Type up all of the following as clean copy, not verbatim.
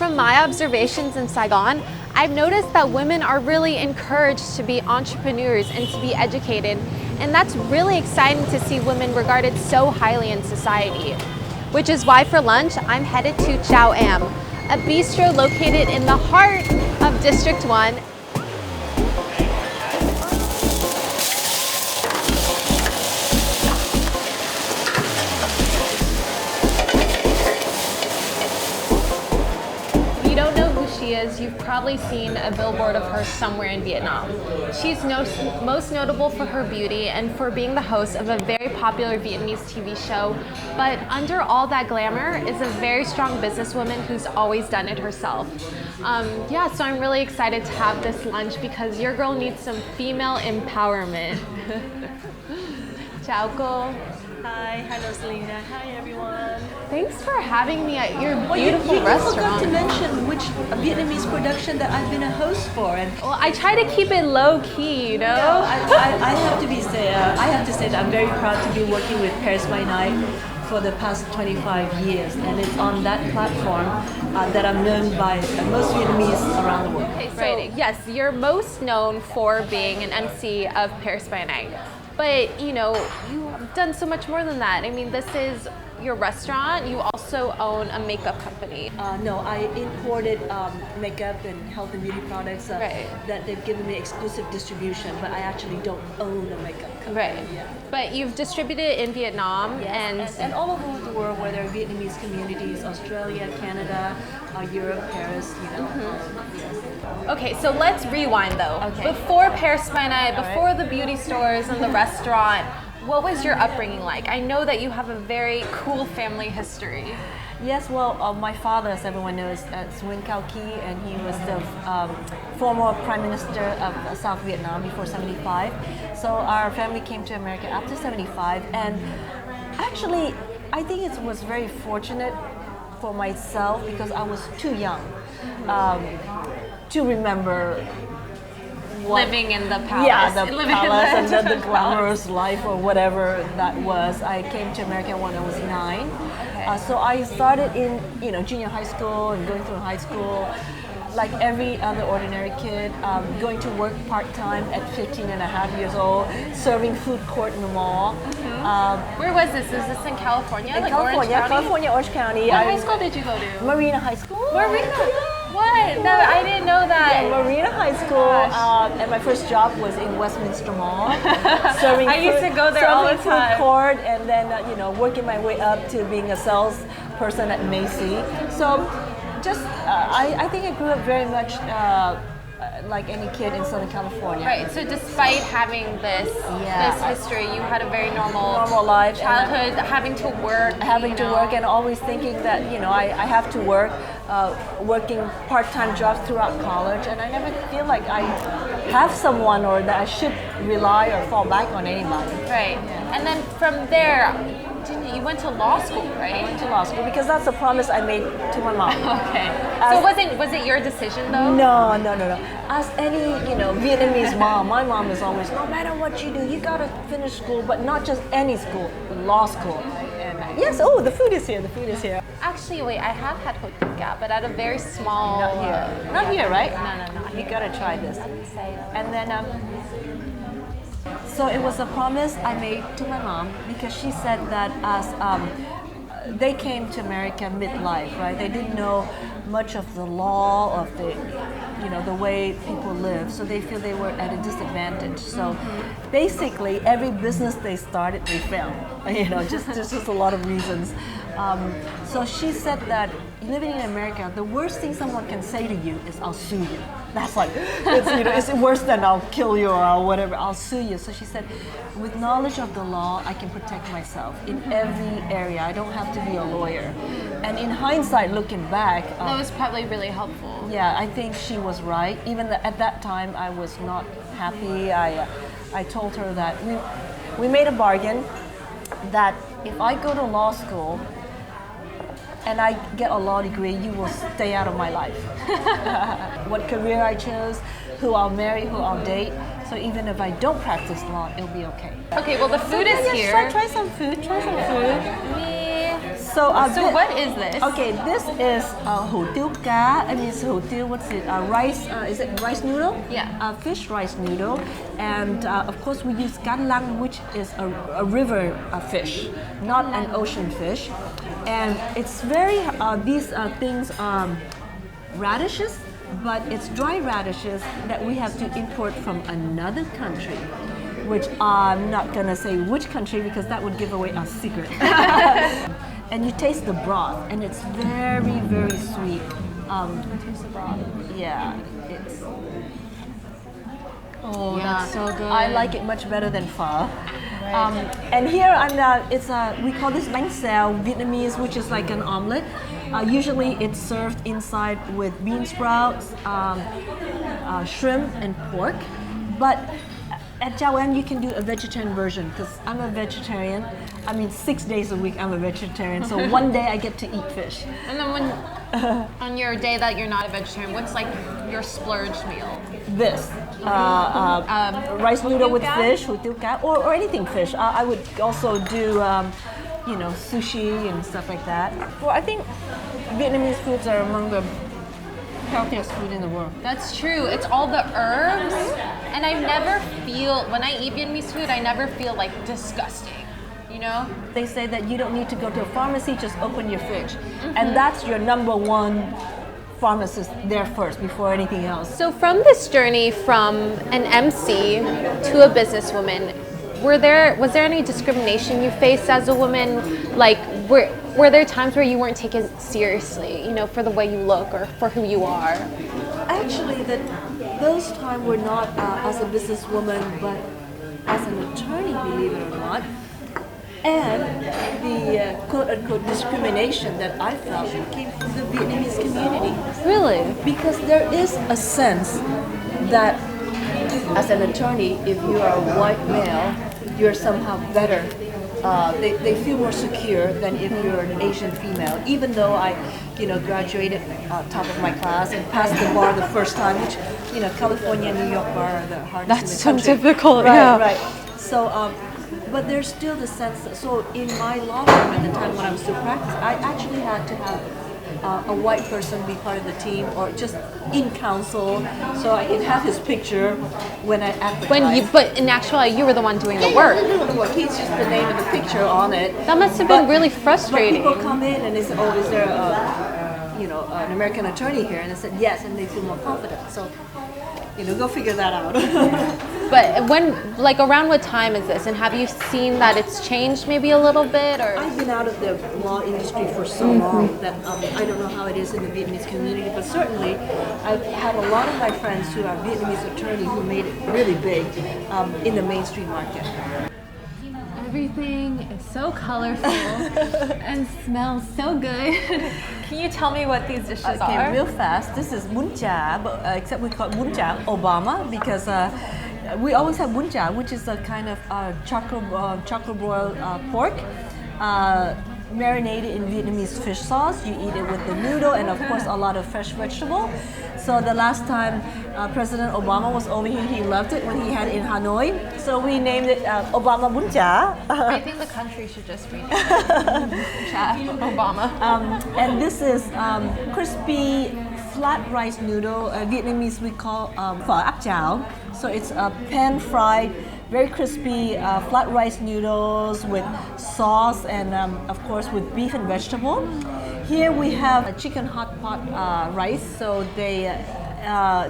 from my observations in Saigon, I've noticed that women are really encouraged to be entrepreneurs and to be educated, and that's really exciting to see women regarded so highly in society. Which is why for lunch, I'm headed to Chao Em, a bistro located in the heart of District 1. You've probably seen a billboard of her somewhere in Vietnam. She's most notable for her beauty and for being the host of a very popular Vietnamese TV show, but under all that glamour is a very strong businesswoman who's always done it herself. So I'm really excited to have this lunch because your girl needs some female empowerment. Chao cô. Hi, hello Celina. Hi everyone. Thanks for having me at your beautiful you restaurant. forgot to mention which Vietnamese production that I've been a host for. And well, I try to keep it low key, you know. I have to say that I'm very proud to be working with Paris by Night for the past 25 years, and it's on that platform that I'm known by most Vietnamese around the world. Okay, so, right. Yes, you're most known for being an MC of Paris by Night. But, you know, you've done so much more than that. I mean, this is your restaurant. You also own a makeup company. No, I imported makeup and health and beauty products that they've given me exclusive distribution, but I actually don't own a makeup company. Right. Yeah. But you've distributed it in Vietnam and all over the world, where there are Vietnamese communities, Australia, Canada, Europe, Paris, you know. Yes. Okay, so let's rewind though. Okay. Before Paris by Night, before the beauty stores and the restaurant, what was your upbringing like? I know that you have a very cool family history. Yes, well, my father, as everyone knows, is Nguyen Cao Ky, and he was the former Prime Minister of South Vietnam before 75. So our family came to America after 75, and actually, I think it was very fortunate for myself because I was too young to remember living in the palace. Yeah, the palace and the glamorous life or whatever that was. I came to America when I was 9. Okay. So I started in junior high school and going through high school like every other ordinary kid, going to work part-time at 15 and a half years old, serving food court in the mall. Mm-hmm. Where was this? Is this in California? In California, Orange County. What high school did you go to? Marina High School. Marina? What? No, I didn't know that. Yeah, Marina High School, and my first job was in Westminster Mall, serving I used to go there all the time. Food court, and then working my way up to being a salesperson at Macy. So, just I think I grew up very much like any kid in Southern California. Right. So despite having this history, you had a very normal life, childhood, having to work, and always thinking that I have to work, working part-time jobs throughout college, and I never feel like I have someone or that I should rely or fall back on anybody. Right. Yeah. And then from there, you went to law school, right? I went to law school because that's a promise I made to my mom. Okay. So was it your decision though? No. As any Vietnamese mom, my mom is always, no matter what you do, you gotta finish school, but not just any school, law school. And yes, the food is here. Actually, wait, I have had hot gap, but at a very small. Not here. Not here, right? No. You gotta try this. And then. So it was a promise I made to my mom because she said that as they came to America midlife, right? They didn't know much of the law, of the way people live, so they feel they were at a disadvantage. So basically, every business they started, they failed. Just a lot of reasons. So she said that living in America, the worst thing someone can say to you is, "I'll sue you." That's like, it's worse than "I'll kill you" or whatever. I'll sue you. So she said, with knowledge of the law, I can protect myself in every area. I don't have to be a lawyer. And in hindsight, looking back, that was probably really helpful. Yeah, I think she was right. Even at that time, I was not happy. I told her that we made a bargain that if I go to law school and I get a law degree, you will stay out of my life. What career I chose, who I'll marry, who I'll date. So even if I don't practice law, it'll be okay. Okay, well the food is here. Try some food. So what is this? Okay, this is hủ tiếu cá. I mean, it's hủ tiếu. What's it? Rice. Is it rice noodle? Yeah. Fish rice noodle, and of course we use gan lang, which is a river fish, not an ocean fish, and it's very. These things are radishes, but it's dry radishes that we have to import from another country, which I'm not gonna say which country because that would give away our secret. And you taste the broth, and it's very, very sweet. Taste the broth. Yeah, it's. Oh, that's so good. I like it much better than pho. Right. And here we call this bánh xèo Vietnamese, which is like an omelet. Usually it's served inside with bean sprouts, shrimp, and pork. But at Chao Em, you can do a vegetarian version because I'm a vegetarian. I mean, 6 days a week I'm a vegetarian, so one day I get to eat fish. And then on your day that you're not a vegetarian, what's like your splurge meal? This rice noodle with fish, hủ tiếu cá, or anything fish. I would also do, sushi and stuff like that. Well, I think Vietnamese foods are among the healthiest food in the world. That's true. It's all the herbs, and when I eat Vietnamese food, I never feel like disgusting. You know? They say that you don't need to go to a pharmacy, just open your fridge. And that's your number one pharmacist there first before anything else. So from this journey from an MC to a businesswoman, was there any discrimination you faced as a woman? Like, were there times where you weren't taken seriously, for the way you look or for who you are? Actually, those times were not as a businesswoman, but as an attorney, believe it or not. And the quote-unquote discrimination that I felt came from the Vietnamese community. Really? Because there is a sense that as an attorney, if you are a white male, you're somehow better. They feel more secure than if you're an Asian female. Even though I, graduated top of my class and passed the bar the first time, which, California and New York bar are the hardest That's in the country. so difficult, right, yeah. Right. So, but there's still the sense that, so in my law firm at the time when I was still practicing, I actually had to have a white person be part of the team or just in counsel so I can have his picture when I advertise. But in actuality, you were the one doing the work. He's just the name and the picture on it. That must have been really frustrating. But people come in and they say, "Oh, is there an American attorney here?" And I said, "Yes," and they feel more confident. So, go figure that out. But around what time is this? And have you seen that it's changed maybe a little bit? Or I've been out of the law industry for so long that I don't know how it is in the Vietnamese community, but certainly I've had a lot of my friends who are Vietnamese attorneys who made it really big in the mainstream market. Everything is so colorful and smells so good. Can you tell me what these dishes are? Okay, real fast. This is bún chả, but except we call it bún chả Obama because we always have bún chả, which is a kind of charcoal broiled pork. Marinated in Vietnamese fish sauce. You eat it with the noodle and of course a lot of fresh vegetable. So the last time President Obama was over here, he loved it when he had it in Hanoi. So we named it Obama Bún Chả. I think the country should just rename it Obama. And this is crispy flat rice noodle. Vietnamese we call phở áp chảo. So it's a pan-fried, very crispy flat rice noodles with sauce and of course with beef and vegetable. Here we have a chicken hot pot rice. So they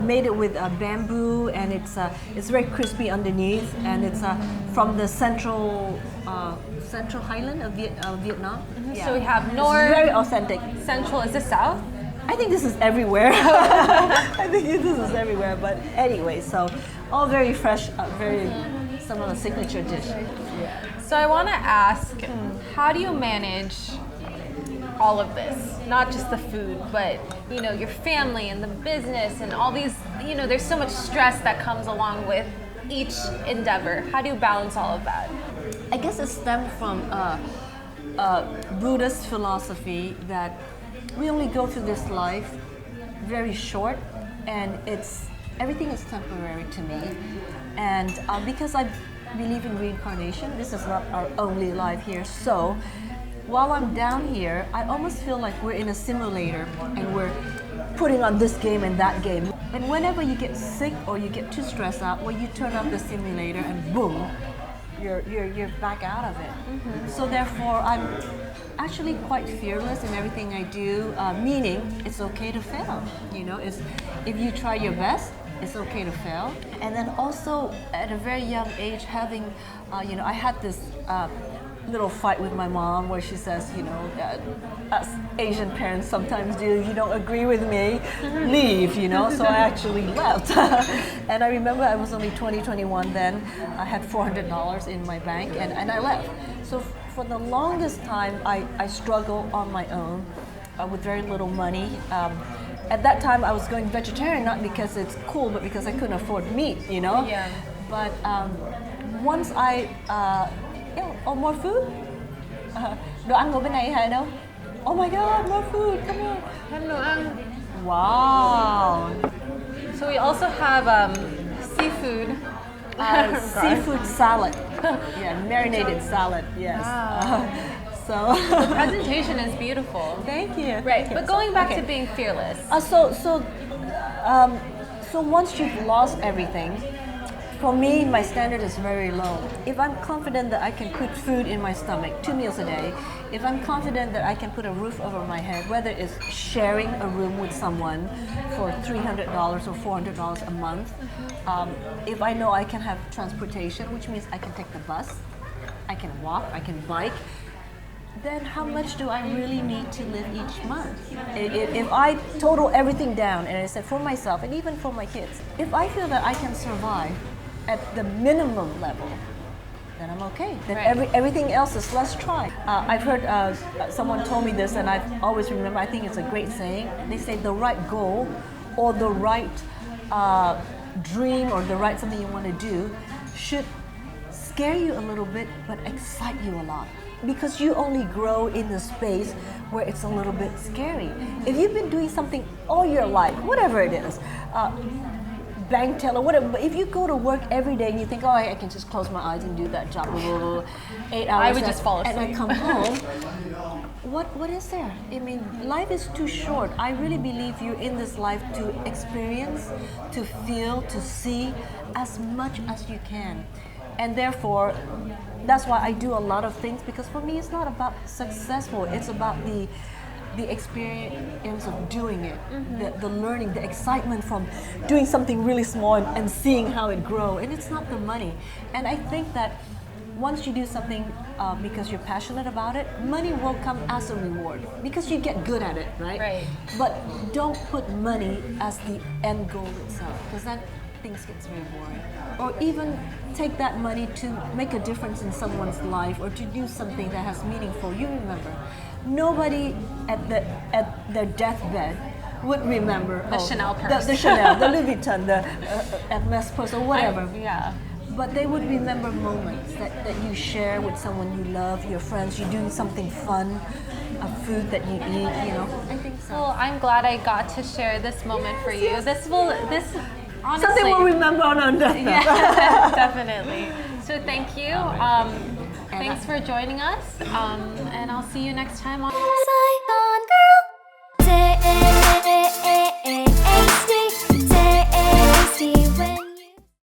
made it with bamboo and it's very crispy underneath and it's from the central highland of Vietnam. Mm-hmm. Yeah. So we have north. It's very authentic. Central, is this south? I think this is everywhere. I think this is everywhere. But anyway, so all very fresh, some of the signature dish. Yeah. So I want to ask, how do you manage all of this? Not just the food, but your family and the business and all these. There's so much stress that comes along with each endeavor. How do you balance all of that? I guess it stemmed from Buddhist philosophy that we only go through this life very short, and everything is temporary to me. And because I believe in reincarnation, this is not our only life here. So while I'm down here, I almost feel like we're in a simulator and we're putting on this game and that game. And whenever you get sick or you get too stressed out, well, you turn on the simulator and boom, you're back out of it. So therefore, I'm actually quite fearless in everything I do, meaning it's okay to fail. You know, if you try your best, it's okay to fail. And then also at a very young age, having, I had this little fight with my mom where she says, as Asian parents sometimes do, if you don't agree with me, leave, So I actually left. And I remember I was only 21 then. I had $400 in my bank and I left. So for the longest time, I struggled on my own with very little money. At that time, I was going vegetarian, not because it's cool, but because I couldn't afford meat, Yeah. But once I more food? Đồ ăn của bên này hả đâu? Oh my god, more food, come on. Em đồ ăn. Wow. So we also have seafood. Seafood salad. Yeah, marinated salad, yes. Wow. So The presentation is beautiful. thank you. Right, Thank you. but going back Okay. to being fearless. So once you've lost everything, for me, my standard is very low. If I'm confident that I can put food in my stomach, 2 meals a day, if I'm confident that I can put a roof over my head, whether it's sharing a room with someone for $300 or $400 a month, if I know I can have transportation, which means I can take the bus, I can walk, I can bike, then how much do I really need to live each month? If I total everything down and I said for myself and even for my kids, if I feel that I can survive at the minimum level, then I'm okay. Then Right. everything else is let's try. I've heard someone told me this, and I've always remember. I think it's a great saying. They say the right goal or the right dream or the right something you want to do should scare you a little bit, but excite you a lot. Because you only grow in the space where it's a little bit scary. If you've been doing something all your life, whatever it is, bank teller, whatever. But if you go to work every day and you think, oh, I can just close my eyes and do that job, 8 hours, I would just fall and I asleep. come home, what is there? I mean, life is too short. I really believe you're in this life to experience, to feel, to see as much as you can. And therefore, that's why I do a lot of things, because for me it's not about successful, it's about the experience of doing it, the learning, the excitement from doing something really small and seeing how it grows. And it's not the money. And I think that once you do something because you're passionate about it, money will come as a reward because you get good at it, right? Right. But don't put money as the end goal itself, because that things gets very boring. Or even take that money to make a difference in someone's life or to do something that has meaningful. You remember, nobody at their deathbed would remember The Chanel purse. the Chanel, the Louis Vuitton, the Hermes purse, or whatever. Yeah. But they would remember moments that you share with someone you love, your friends. You're doing something fun, a food that you eat. I think so. Well, I'm glad I got to share this moment for you. yes. This honestly, Something we'll remember on our deathbed. Yeah, definitely. So thank you. Thanks for joining us, and I'll see you next time on